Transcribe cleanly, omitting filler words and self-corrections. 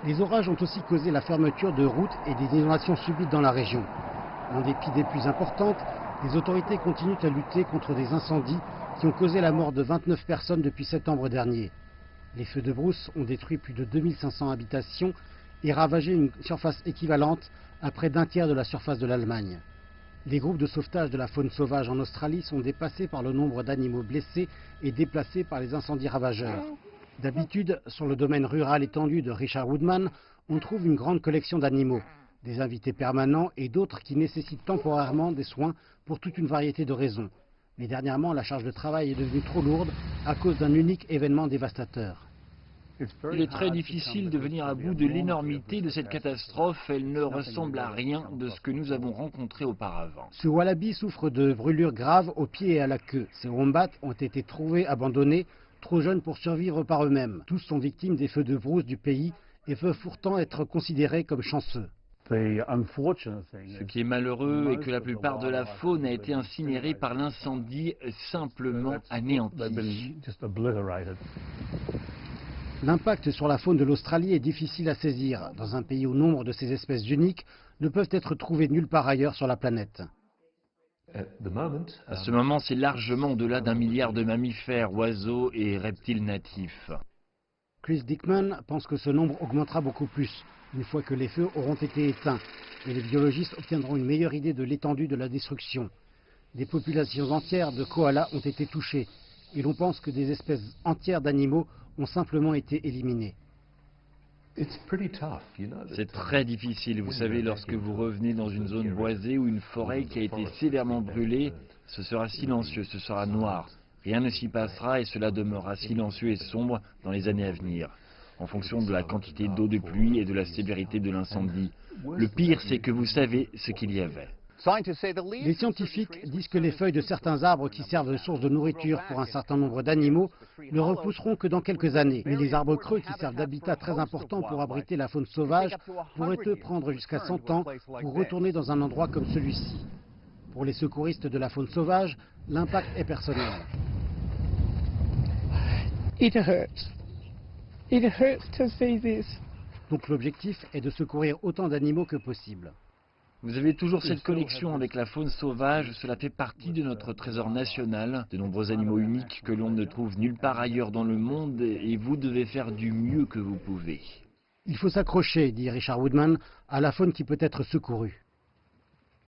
Les orages ont aussi causé la fermeture de routes et des inondations subites dans la région. En dépit des pluies importantes, les autorités continuent à lutter contre des incendies qui ont causé la mort de 29 personnes depuis septembre dernier. Les feux de brousse ont détruit plus de 2500 habitations et ravagé une surface équivalente à près d'un tiers de la surface de l'Allemagne. Les groupes de sauvetage de la faune sauvage en Australie sont dépassés par le nombre d'animaux blessés et déplacés par les incendies ravageurs. D'habitude, sur le domaine rural étendu de Richard Woodman, on trouve une grande collection d'animaux, des invités permanents et d'autres qui nécessitent temporairement des soins pour toute une variété de raisons. Mais dernièrement, la charge de travail est devenue trop lourde à cause d'un unique événement dévastateur. Il est très difficile de venir à bout de l'énormité de cette catastrophe. Elle ne ressemble à rien de ce que nous avons rencontré auparavant. Ce wallaby souffre de brûlures graves aux pieds et à la queue. Ces wombats ont été trouvés abandonnés, trop jeunes pour survivre par eux-mêmes. Tous sont victimes des feux de brousse du pays et peuvent pourtant être considérés comme chanceux. Ce qui est malheureux est que la plupart de la faune a été incinérée par l'incendie, simplement anéantie. L'impact sur la faune de l'Australie est difficile à saisir, dans un pays où nombre de ces espèces uniques ne peuvent être trouvées nulle part ailleurs sur la planète. À ce moment, c'est largement au-delà d'1 milliard de mammifères, oiseaux et reptiles natifs. Chris Dickman pense que ce nombre augmentera beaucoup plus, une fois que les feux auront été éteints, et les biologistes obtiendront une meilleure idée de l'étendue de la destruction. Des populations entières de koalas ont été touchées, et l'on pense que des espèces entières d'animaux ont simplement été éliminées. C'est très difficile, vous savez, lorsque vous revenez dans une zone boisée ou une forêt qui a été sévèrement brûlée, ce sera silencieux, ce sera noir. Rien ne s'y passera et cela demeurera silencieux et sombre dans les années à venir, en fonction de la quantité d'eau de pluie et de la sévérité de l'incendie. Le pire, c'est que vous savez ce qu'il y avait. Les scientifiques disent que les feuilles de certains arbres qui servent de source de nourriture pour un certain nombre d'animaux ne repousseront que dans quelques années. Mais les arbres creux qui servent d'habitat très important pour abriter la faune sauvage pourraient eux prendre jusqu'à 100 ans pour retourner dans un endroit comme celui-ci. Pour les secouristes de la faune sauvage, l'impact est personnel. Donc l'objectif est de secourir autant d'animaux que possible. Vous avez toujours cette connexion avec la faune sauvage, cela fait partie de notre trésor national, de nombreux animaux uniques que l'on ne trouve nulle part ailleurs dans le monde et vous devez faire du mieux que vous pouvez. Il faut s'accrocher, dit Richard Woodman, à la faune qui peut être secourue.